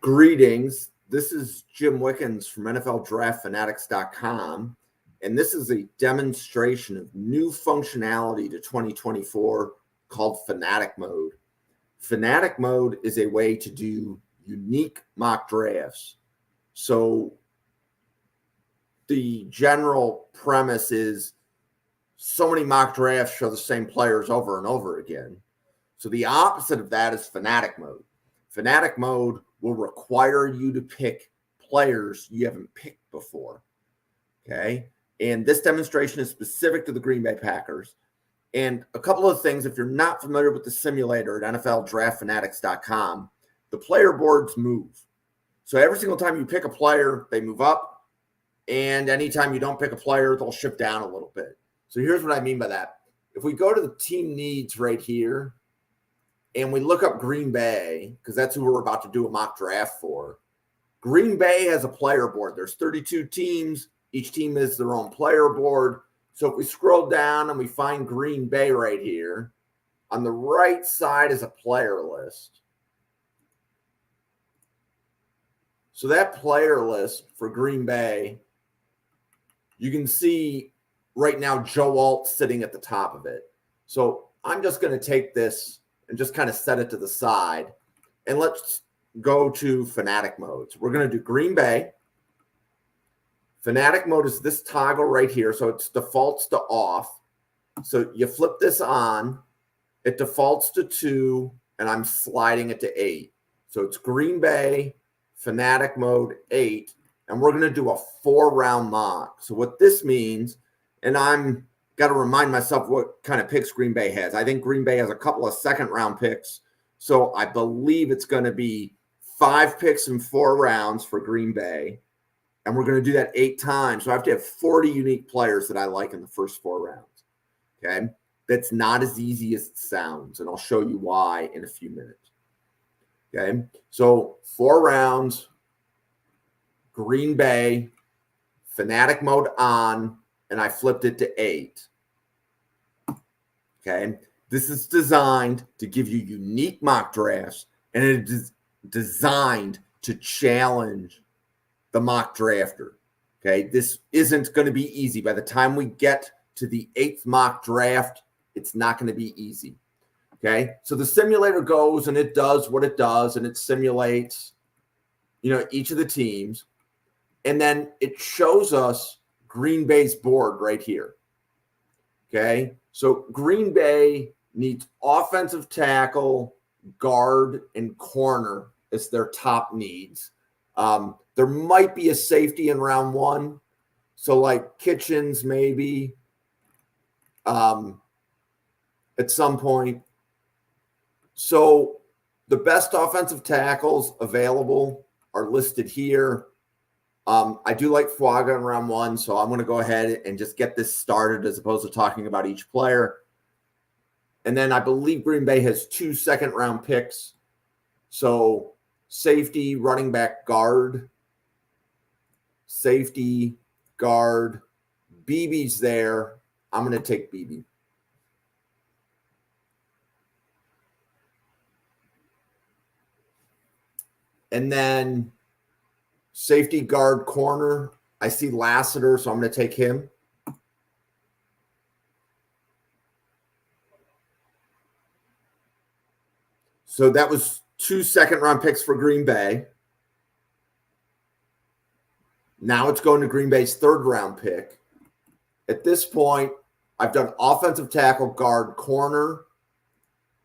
Greetings. This is Jim Wickens from nfldraftfanatics.com, and this is a demonstration of new functionality to 2024 called FANATIC mode. FANATIC mode is a way to do unique mock drafts. So the general premise is so many mock drafts show the same players over and over again. So the opposite of that is FANATIC mode. FANATIC mode will require you to pick players you haven't picked before, okay? And this demonstration is specific to the Green Bay Packers. And a couple of things, if you're not familiar with the simulator at nfldraftfanatics.com, the player boards move. So every single time you pick a player, they move up. And anytime you don't pick a player, they'll shift down a little bit. So here's what I mean by that. If we go to the team needs right here, and we look up Green Bay, because that's who we're about to do a mock draft for. Green Bay has a player board. There's 32 teams. Each team is their own player board. So if we scroll down and we find Green Bay right here, on the right side is a player list. So that player list for Green Bay, you can see right now Joe Alt sitting at the top of it. So I'm just going to take this and just kind of set it to the side. And let's go to FANATIC mode. So we're going to do Green Bay. FANATIC mode is this toggle right here. So it defaults to off. So you flip this on. It defaults to 2, and I'm sliding it to 8. So it's Green Bay, FANATIC mode 8, and we're going to do a 4-round mock. So what this means, and I'm got to remind myself what kind of picks Green Bay has. I think Green Bay has a couple of second-round picks. So I believe it's going to be 5 picks in 4 rounds for Green Bay. And we're going to do that 8 times. So I have to have 40 unique players that I like in the first 4 rounds. Okay? That's not as easy as it sounds. And I'll show you why in a few minutes. Okay? So 4 rounds, Green Bay, FANATIC mode on, and I flipped it to 8. Okay, this is designed to give you unique mock drafts, and it is designed to challenge the mock drafter. Okay, this isn't going to be easy. By the time we get to the 8th mock draft, it's not going to be easy. Okay, so the simulator goes and it does what it does, and it simulates, each of the teams, and then it shows us Green Bay's board right here. Okay, so Green Bay needs offensive tackle, guard, and corner as their top needs. There might be a safety in round 1. So like Kitchens maybe at some point. So the best offensive tackles available are listed here. I do like Fuaga in round 1, so I'm going to go ahead and just get this started as opposed to talking about each player. And then I believe Green Bay has 2 second-round picks. So safety, running back, guard. Safety, guard. BB's there. I'm going to take BB. And then safety, guard, corner. I see Lassiter, so I'm going to take him. So that was 2 second-round picks for Green Bay. Now it's going to Green Bay's 3rd-round pick. At this point, I've done offensive tackle, guard, corner,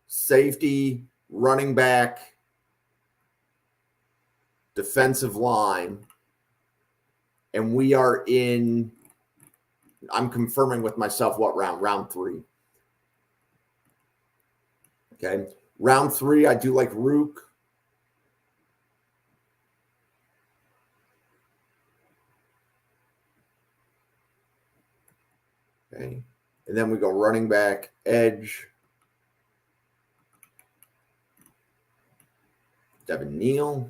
safety, running back, defensive line, and we are in, I'm confirming with myself what round? Round 3. Okay. Round 3, I do like Rook. Okay. And then we go running back, edge, Devin Neal.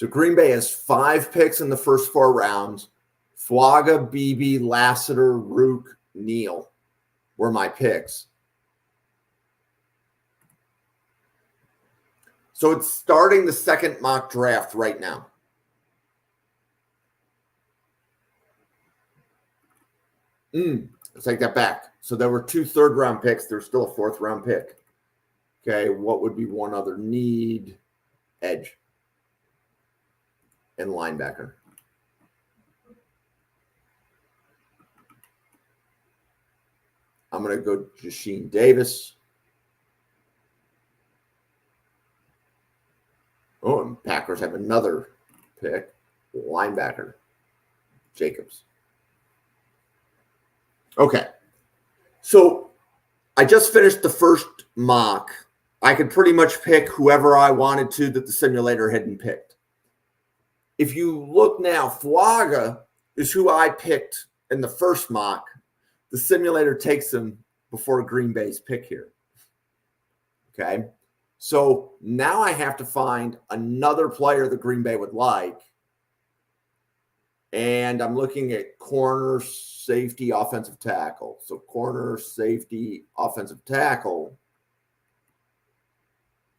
So Green Bay has 5 picks in the first 4 rounds, Fuaga, Beebe, Lassiter, Rook, Neal were my picks. So it's starting the second mock draft right now. Let's take that back. So there were 2 third-round picks. There's still a 4th-round pick. Okay, what would be one other need? Edge and linebacker. I'm going to go Jasheen Davis. Oh, and Packers have another pick. Linebacker. Jacobs. Okay. So I just finished the first mock. I could pretty much pick whoever I wanted to that the simulator hadn't picked. If you look now, Fuaga is who I picked in the first mock. The simulator takes him before Green Bay's pick here. Okay. So now I have to find another player that Green Bay would like. And I'm looking at corner, safety, offensive tackle. So corner, safety, offensive tackle.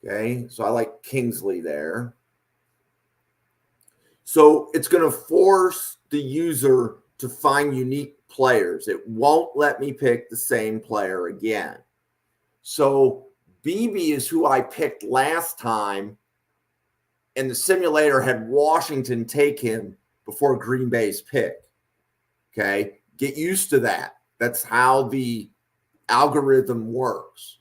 Okay. So I like Kingsley there. So it's going to force the user to find unique players. It won't let me pick the same player again. So Beebe is who I picked last time, and the simulator had Washington take him before Green Bay's pick. Okay, get used to that. That's how the algorithm works.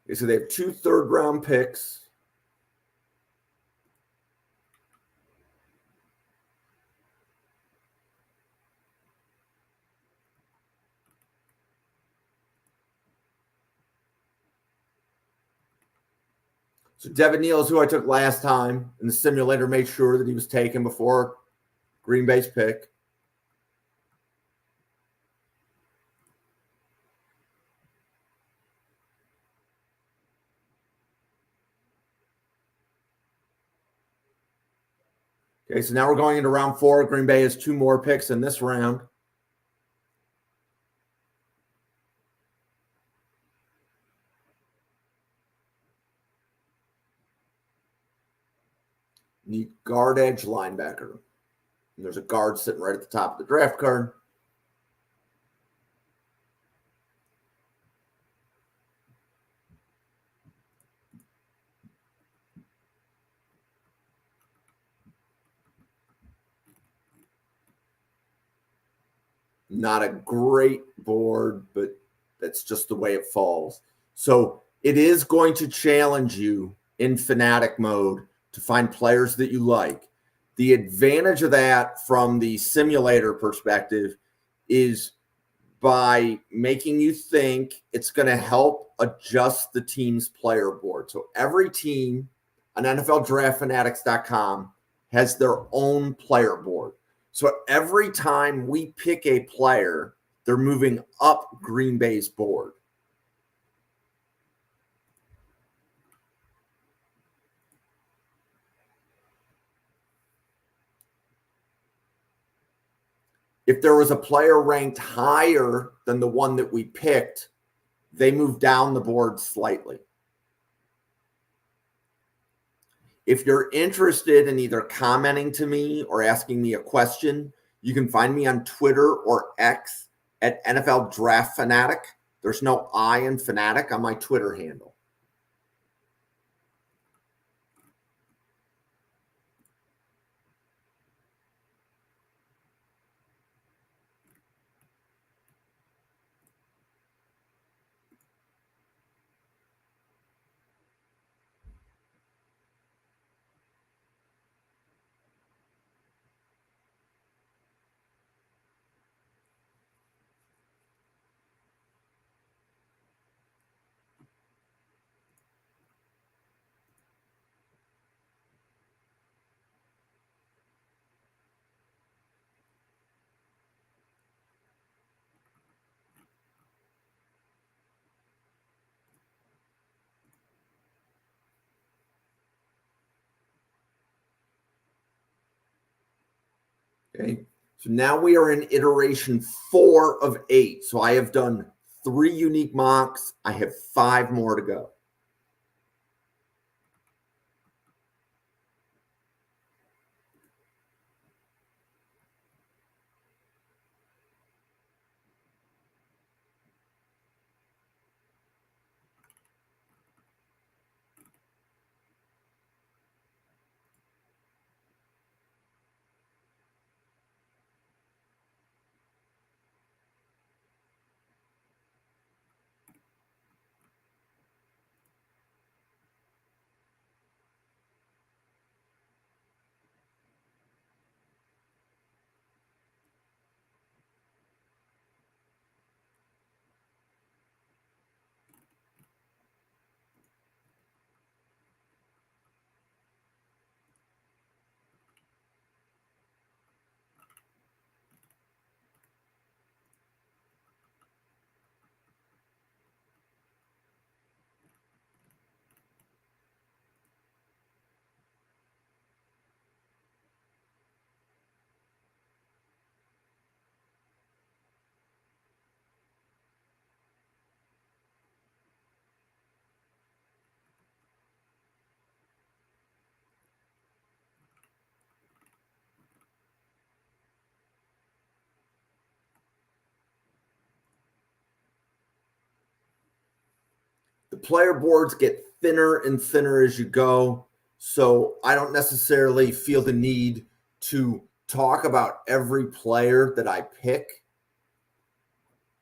Okay, so they have 2 third-round picks. So Devin Neal is who I took last time, and the simulator made sure that he was taken before Green Bay's pick. Okay, so now we're going into round 4. Green Bay has 2 more picks in this round. Need guard, edge, linebacker. And there's a guard sitting right at the top of the draft card. Not a great board, but that's just the way it falls. So it is going to challenge you in FANATIC mode to find players that you like. The advantage of that from the simulator perspective is by making you think it's going to help adjust the team's player board. So every team on nfldraftfanatics.com has their own player board. So every time we pick a player, they're moving up Green Bay's board. If there was a player ranked higher than the one that we picked, they move down the board slightly. If you're interested in either commenting to me or asking me a question, you can find me on Twitter or X at NFL Draft Fanatic. There's no I in Fanatic on my Twitter handle. Okay, so now we are in iteration 4 of 8. So I have done 3 unique mocks. I have 5 more to go. The player boards get thinner and thinner as you go. So I don't necessarily feel the need to talk about every player that I pick.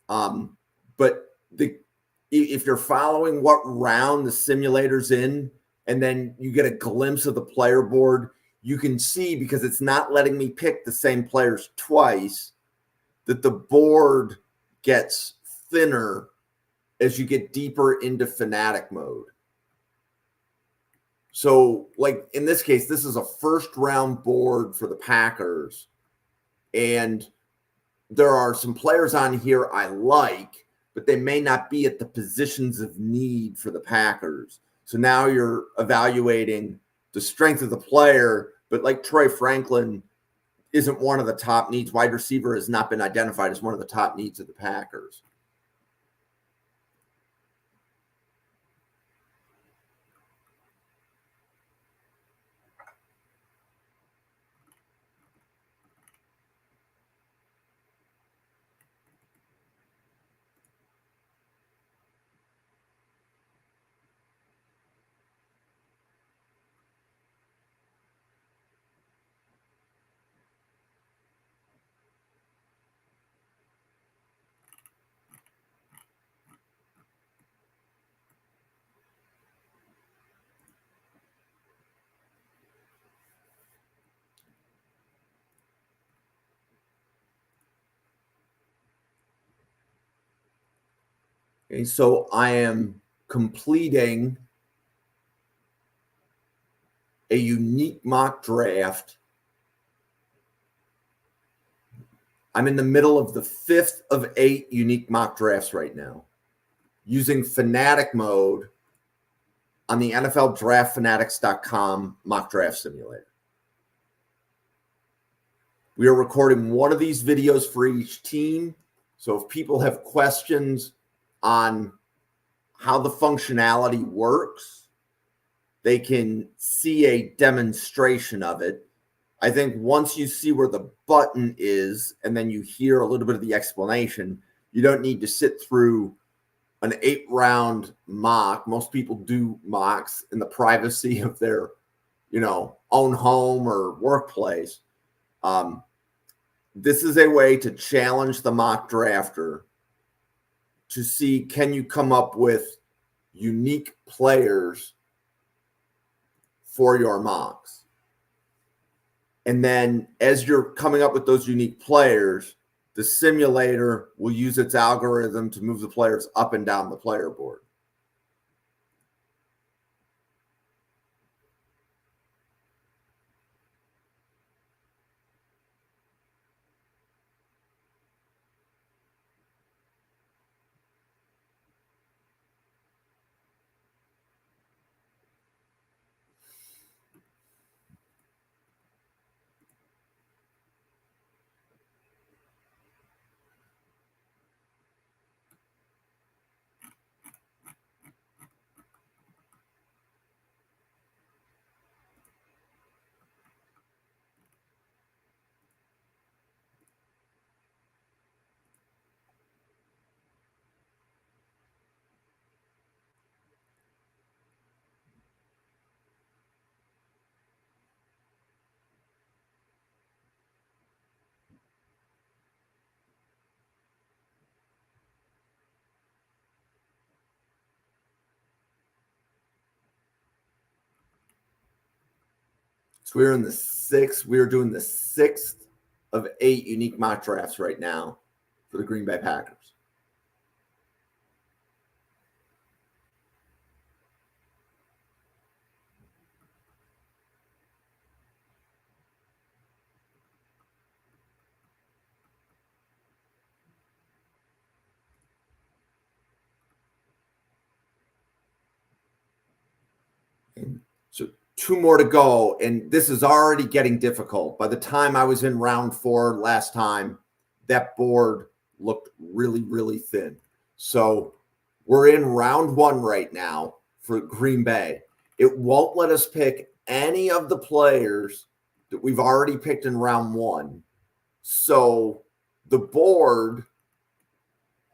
But if you're following what round the simulator's in, and then you get a glimpse of the player board, you can see, because it's not letting me pick the same players twice, that the board gets thinner as you get deeper into fanatic mode. So, like in this case, this is a first round board for the Packers. And there are some players on here I like, but they may not be at the positions of need for the Packers. So now you're evaluating the strength of the player, but like Troy Franklin isn't one of the top needs. Wide receiver has not been identified as one of the top needs of the Packers. Okay, so I am completing a unique mock draft. I'm in the middle of the 5th of 8 unique mock drafts right now, using fanatic mode on the nfldraftfanatics.com mock draft simulator. We are recording one of these videos for each team. So if people have questions on how the functionality works, they can see a demonstration of it. I think once you see where the button is and then you hear a little bit of the explanation, you don't need to sit through an 8-round mock. Most people do mocks in the privacy of their, own home or workplace. This is a way to challenge the mock drafter to see, can you come up with unique players for your mocks? And then as you're coming up with those unique players, the simulator will use its algorithm to move the players up and down the player board. So we're in the sixth. We are doing the sixth of 8 unique mock drafts right now for the Green Bay Packers. And so 2 more to go, and this is already getting difficult. By the time I was in round 4 last time, that board looked really, really thin. So we're in round 1 right now for Green Bay. It won't let us pick any of the players that we've already picked in round 1. So the board,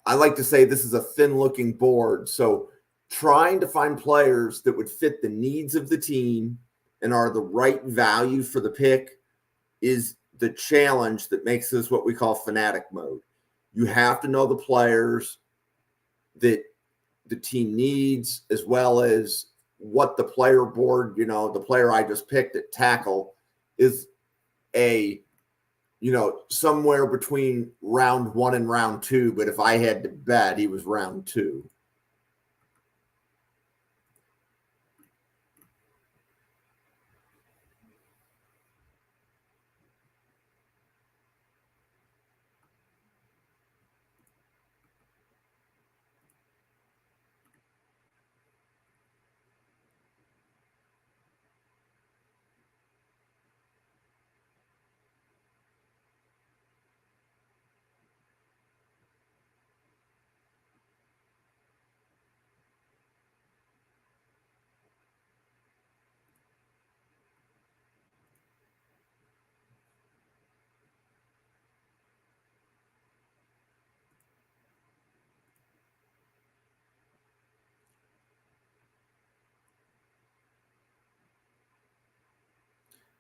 I like to say this is a thin looking board. So trying to find players that would fit the needs of the team and are the right value for the pick is the challenge that makes this what we call fanatic mode. You have to know the players that the team needs, as well as what the player board, the player I just picked at tackle is somewhere between round 1 and round 2. But if I had to bet, he was round 2.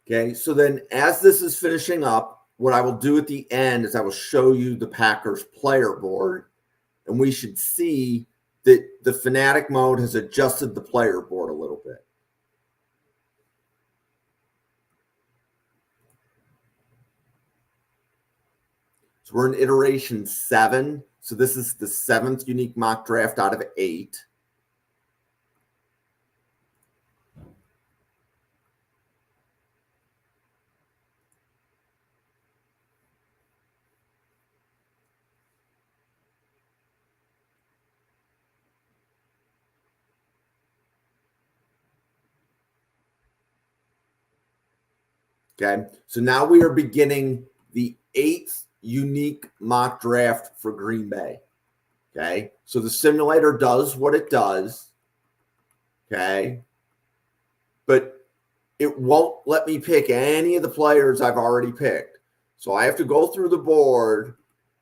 Okay, so then as this is finishing up, what I will do at the end is I will show you the Packers player board, and we should see that the fanatic mode has adjusted the player board a little bit. So we're in iteration 7. So this is the 7th unique mock draft out of 8. Okay, so now we are beginning the 8th unique mock draft for Green Bay. Okay, so the simulator does what it does. Okay, but it won't let me pick any of the players I've already picked. So I have to go through the board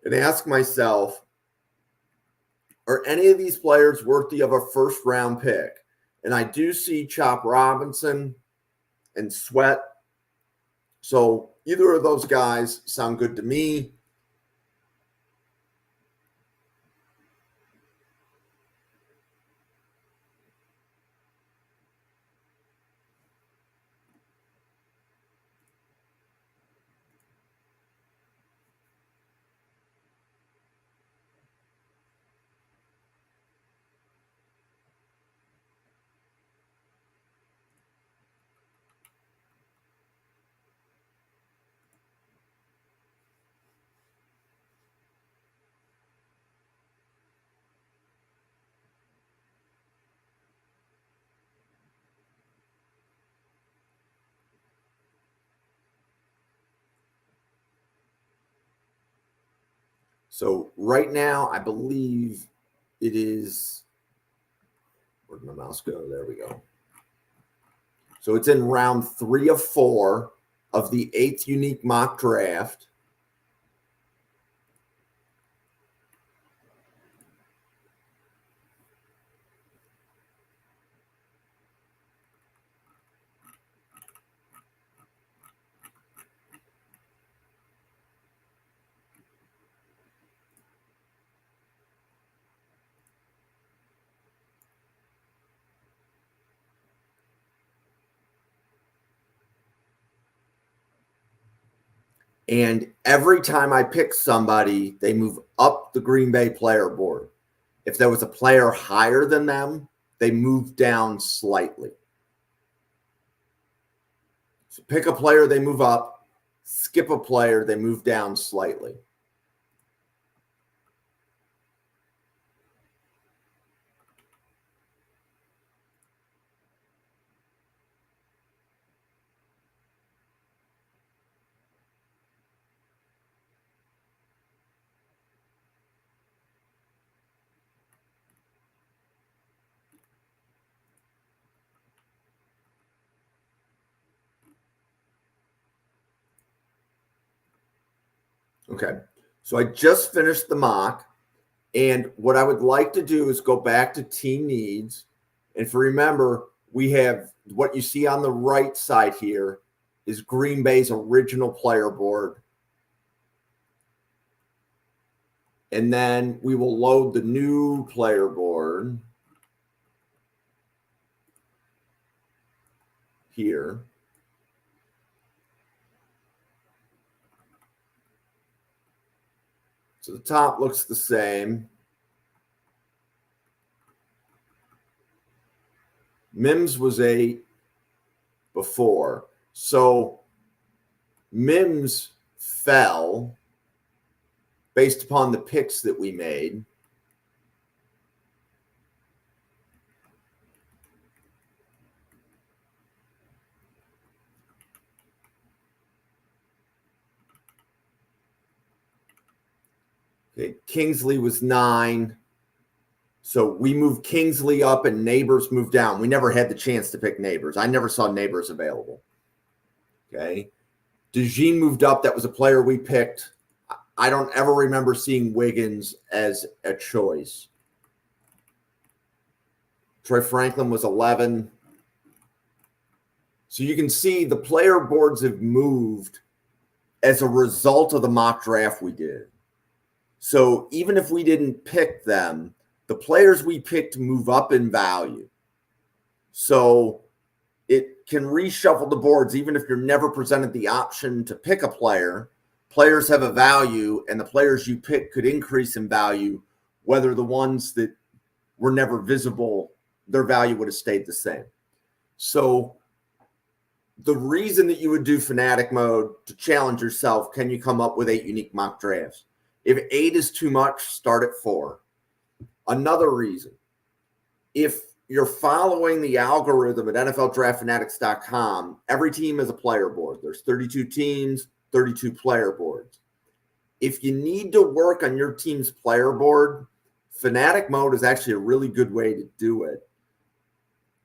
and ask myself, are any of these players worthy of a first round pick? And I do see Chop Robinson and Sweat. So either of those guys sound good to me. So right now, I believe it is, where'd my mouse go? There we go. So it's in round 3 of 4 of the 8th unique mock draft. And every time I pick somebody, they move up the Green Bay player board. If there was a player higher than them, they move down slightly. So pick a player, they move up. Skip a player, they move down slightly. Okay, so I just finished the mock. And what I would like to do is go back to team needs. And if you remember, we have what you see on the right side here is Green Bay's original player board. And then we will load the new player board here. So the top looks the same. Mims was 8 before. So Mims fell based upon the picks that we made. Okay, Kingsley was 9. So we moved Kingsley up and Neighbors moved down. We never had the chance to pick Neighbors. I never saw Neighbors available. Okay. DeJean moved up. That was a player we picked. I don't ever remember seeing Wiggins as a choice. Troy Franklin was 11. So you can see the player boards have moved as a result of the mock draft we did. So even if we didn't pick them, the players we picked move up in value. So it can reshuffle the boards even if you're never presented the option to pick a player. Players have a value, and the players you pick could increase in value, whether the ones that were never visible, their value would have stayed the same. So the reason that you would do Fanatic mode to challenge yourself, can you come up with 8 unique mock drafts? If 8 is too much, start at 4. Another reason, if you're following the algorithm at nfldraftfanatics.com, every team has a player board. There's 32 teams, 32 player boards. If you need to work on your team's player board, Fanatic mode is actually a really good way to do it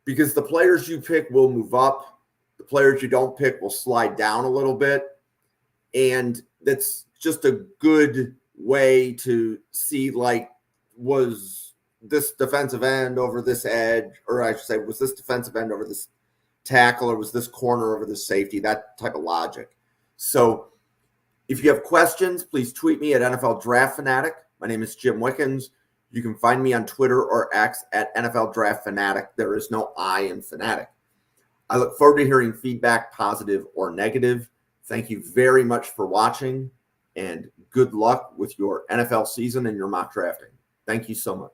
because the players you pick will move up. The players you don't pick will slide down a little bit. And that's just a good way to see, like, was this defensive end over this edge, or I should say, was this defensive end over this tackle, or was this corner over this safety, that type of logic. So if you have questions, please tweet me at NFL Draft Fanatic. My name is Jim Wickens. You can find me on Twitter or X at NFL Draft Fanatic. There is no I in Fanatic. I look forward to hearing feedback, positive or negative. Thank you very much for watching, and good luck with your NFL season and your mock drafting. Thank you so much.